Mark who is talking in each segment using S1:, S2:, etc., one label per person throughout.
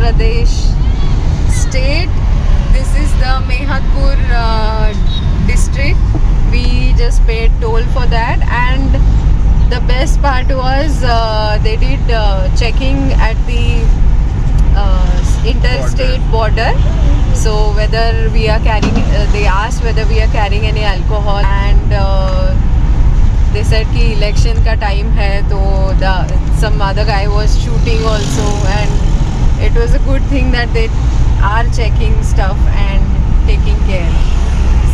S1: Pradesh state. This is the Mehatpur district. We just paid toll for that, and the best part was they did checking at the interstate border. So whether we are carrying, they asked whether we are carrying any alcohol, and they said कि election का time है, तो some other guy was shooting also, and it was a good thing that they are checking stuff and taking care.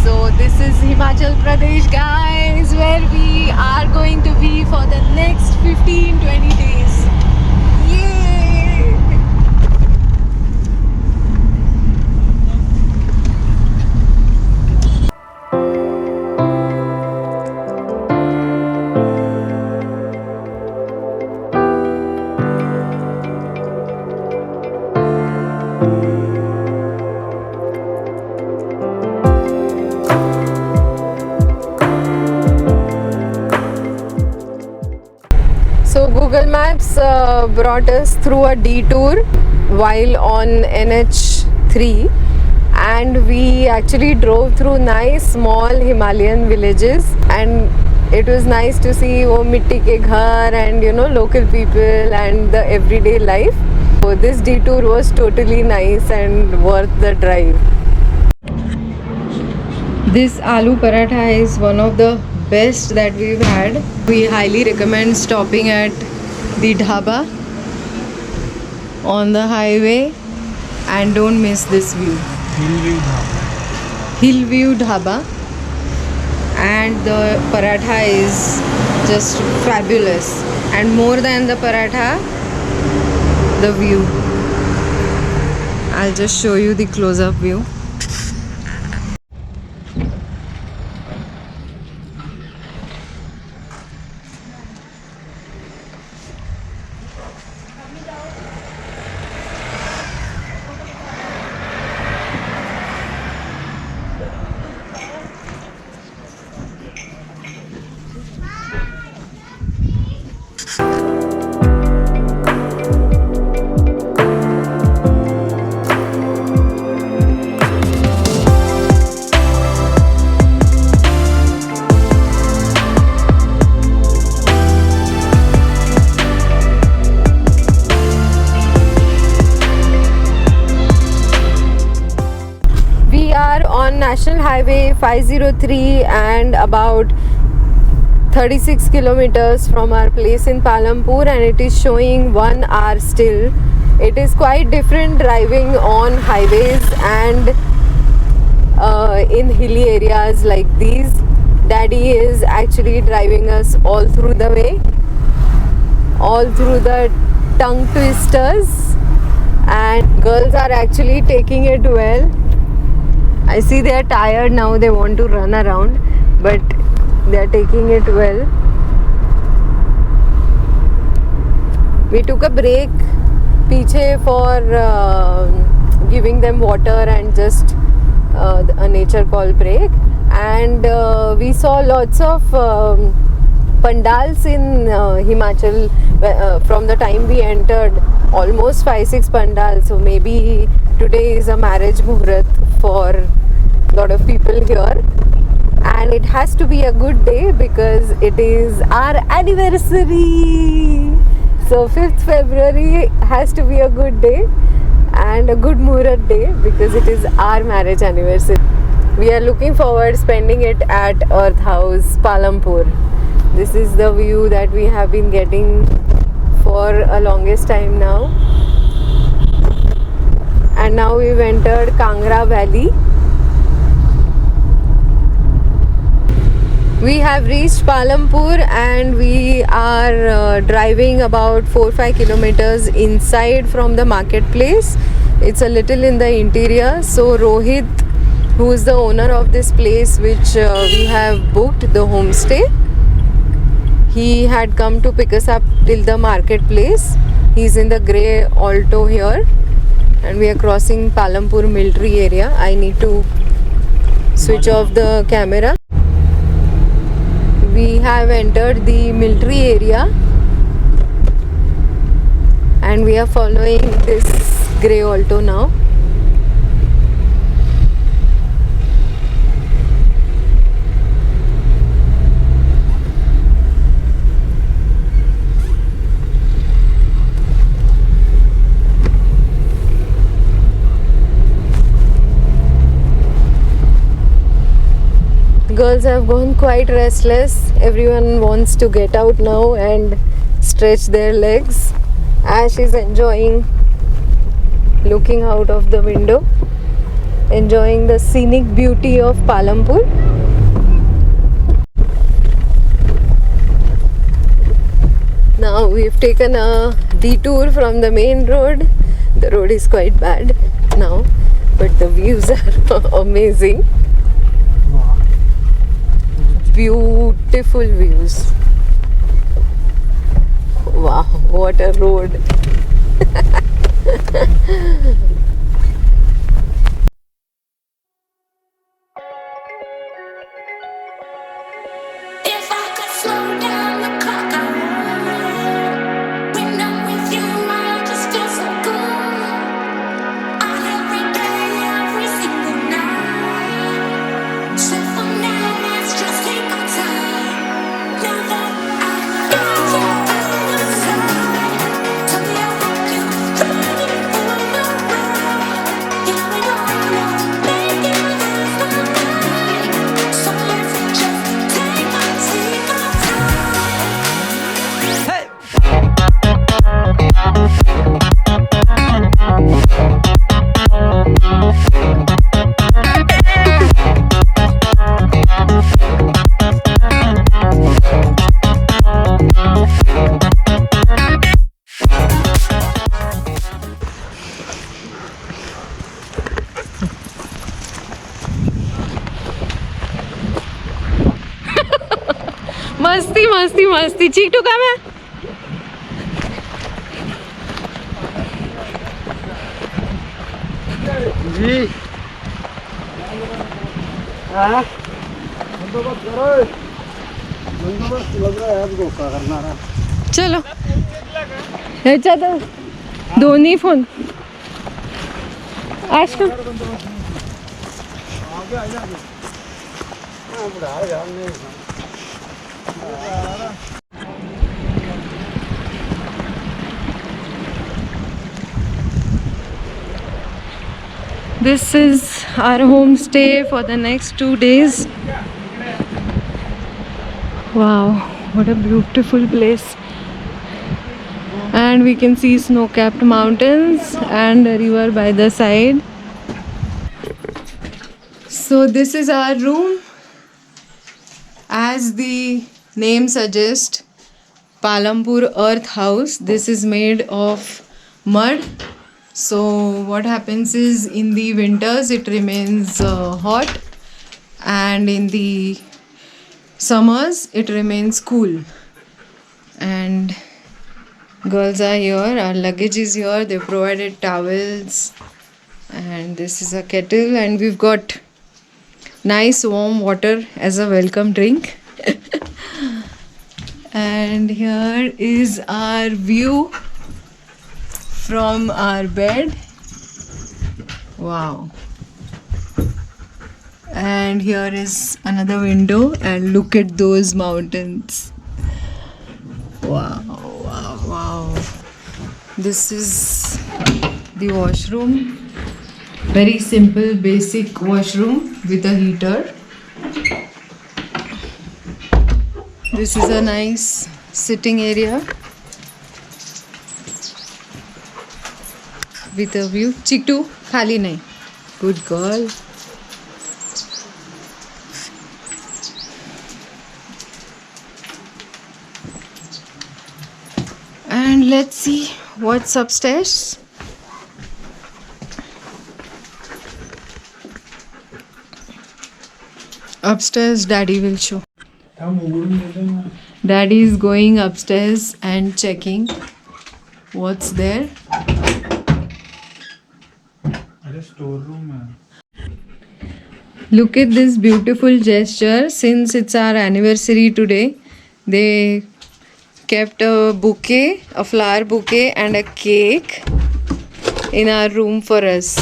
S1: So this is Himachal Pradesh, guys, where we are going to be for the next 15-20 days. Yay! So Google Maps brought us through a detour while on NH3, and we actually drove through nice small Himalayan villages, and it was nice to see wo mitti ke ghar and local people and the everyday life. So this detour was totally nice and worth the drive. This aloo paratha is one of the best that we've had. We highly recommend stopping at the dhaba on the highway, and don't miss this view. Hillview Dhaba. And the paratha is just fabulous, and more than the paratha, the view. I'll just show you the close-up view. On National Highway 503 and about 36 kilometers from our place in Palampur, and it is showing 1 hour still. It is quite different driving on highways and in hilly areas like these. Daddy is actually driving us all through the way, all through the tongue twisters, and girls are actually taking it well. I see they are tired now, they want to run around, but they are taking it well. We took a break पीछे for giving them water and just a nature call break, and we saw lots of pandals in Himachal from the time we entered, almost 5-6 pandals. So maybe today is a marriage muhurat for a lot of people here, and it has to be a good day because it is our anniversary. So 5th February has to be a good day and a good muhurat day because it is our marriage anniversary. We are looking forward spending it at Earth House, Palampur. This is the view that we have been getting for a longest time now. And now we've entered Kangra Valley. We have reached Palampur, and we are driving about 4-5 kilometers inside from the marketplace. It's a little in the interior. So Rohit, who is the owner of this place which we have booked, the homestay, he had come to pick us up till the marketplace. He's in the grey Alto here, and we are crossing Palampur military area. I need to switch off the camera. We have entered the military area, and we are following this grey Alto now. Girls have gone quite restless. Everyone wants to get out now and stretch their legs. Ash is enjoying looking out of the window, enjoying the scenic beauty of Palampur. Now we've taken a detour from the main road. The road is quite bad now, but the views are amazing. Beautiful views. Wow, what a road.
S2: If I could slow down the clock, I would. When I'm with you, I just feel so good. On every day, every single night. So for now, let's just take our time. Now that I got you on my side, tell me how you ready for the ride. Yeah, we don't know, maybe there's no night. So let's just take our time.
S1: मस्ती मस्ती मस्ती. चीकटू का मैं
S3: जी हाँ बंदोबस्त करो बंदोबस्त लग रहा है आपको क्या करना रहा
S1: चलो ह्याच्यात दोन्ही फोन आश का
S3: आगे आ जाएंगे हाँ बढ़ा यार नहीं
S1: This is our homestay for the next 2 days. Wow, what a beautiful place. And we can see snow-capped mountains and a river by the side. So this is our room. As the name suggests, Palampur Earth House. This is made of mud. So what happens is in the winters it remains hot, and in the summers it remains cool. And girls are here, our luggage is here, they provided towels, and this is a kettle, and we've got nice warm water as a welcome drink. And here is our view from our bed. Wow. And here is another window, and look at those mountains. Wow, wow, wow. This is the washroom. Very simple, basic washroom with a heater. This is a nice sitting area with a view. Chiktu, khali nahi. Good girl. And let's see what's upstairs. Upstairs, Daddy will show. Daddy is going upstairs and checking what's there. Look at this beautiful gesture. Since it's our anniversary today, they kept a bouquet, a flower bouquet, and a cake in our room for us.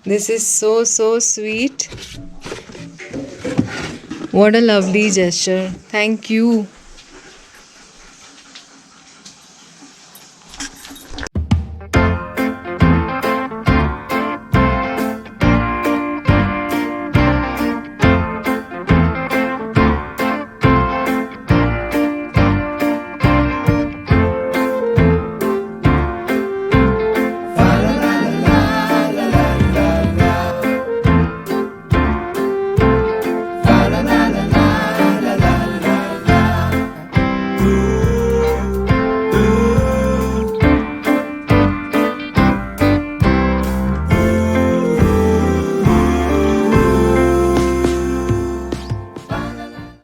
S1: This is so sweet. What a lovely gesture. Thank you.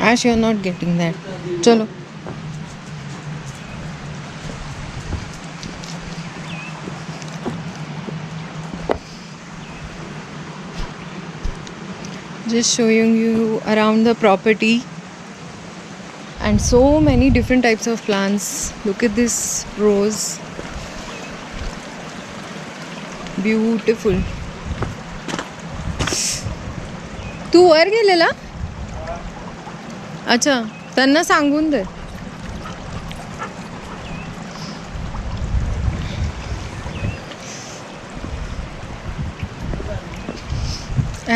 S1: Ash, you're not getting that. Chalo. Just showing you around the property and so many different types of plants. Look at this rose. Beautiful. तू वर गेलेला? अच्छा, त्यांना सांगून दे.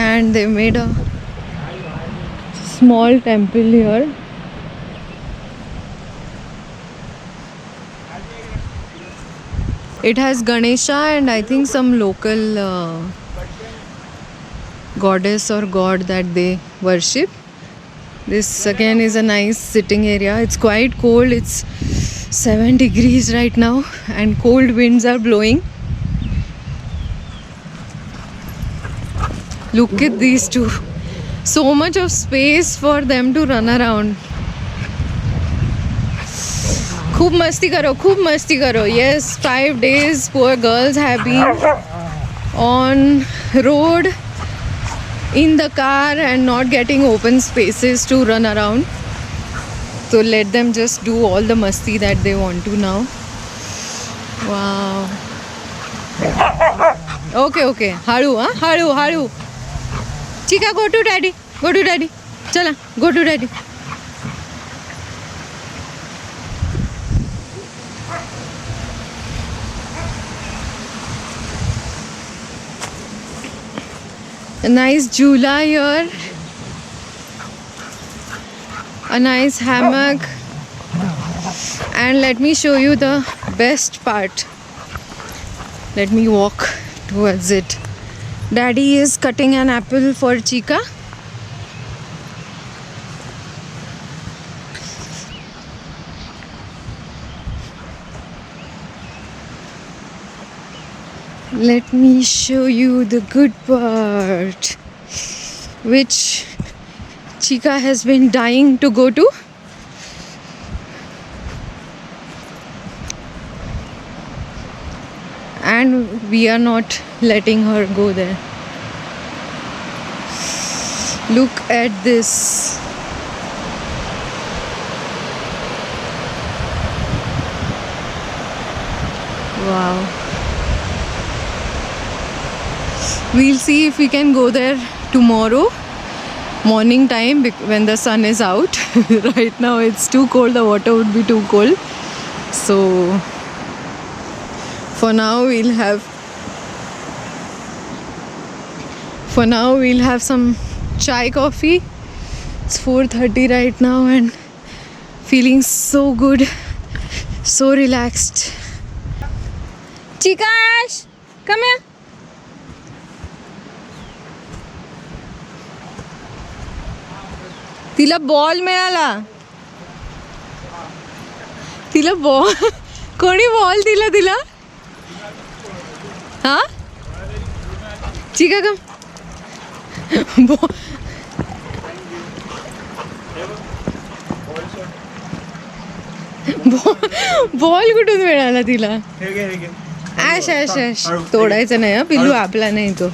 S1: And they made a small temple here. It has Ganesha and I think some local goddess or god that they worship. This again is a nice sitting area. It's quite cold. It's 7 degrees right now and cold winds are blowing. Look at these two. So much of space for them to run around. खूब मस्ती करो, खूब मस्ती करो. Yes, 5 days poor girls have been on road, in the car and not getting open spaces to run around. So let them just do all the masti that they want to now. Wow. Okay. Haru, huh? Haru. Chika, go to daddy. Chala, go to daddy. A nice jhula here, a nice hammock, and let me show you the best part. Let me walk towards it. Daddy is cutting an apple for Chika. Let me show you the good part, which Chika has been dying to go to. And we are not letting her go there. Look at this. Wow. We'll see if we can go there tomorrow morning time when the sun is out. Right now it's too cold, the water would be too cold. So for now we'll have some chai coffee. It's 4:30 right now and feeling so good, so relaxed. Chikash, come here. तिला ball मिळाला. तिला ball कोणी ball दिला तिला? हा चिका कम ball कुठून मिळाला तिला? ऍश तोडायचं नाही हा पिल्लू, आपला नाही तो.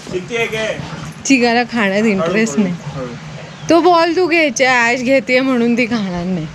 S1: चिकाला खाण्यात इंटरेस्ट नाही. तो बॉल तू घ्यायचे, ऍश घेते म्हणून ती खाणार नाही.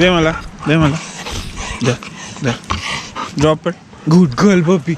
S4: दे मला दे drop it good girl puppy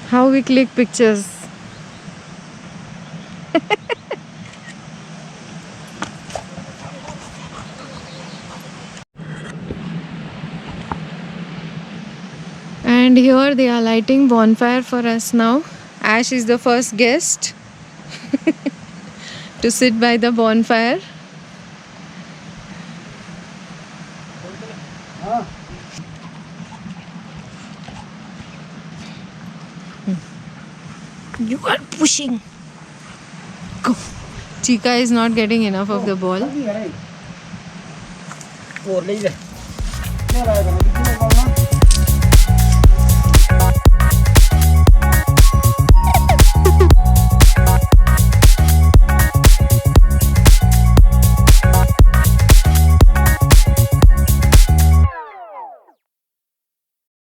S1: How we click pictures. And here they are lighting bonfire for us now. Ash is the first guest to sit by the bonfire. You are pushing. Go. Chica is not getting enough of the ball.
S3: ਹੋਰ ਲਈ ਲੈ ਲੈ ਰਾਇਆ ਕਰੋ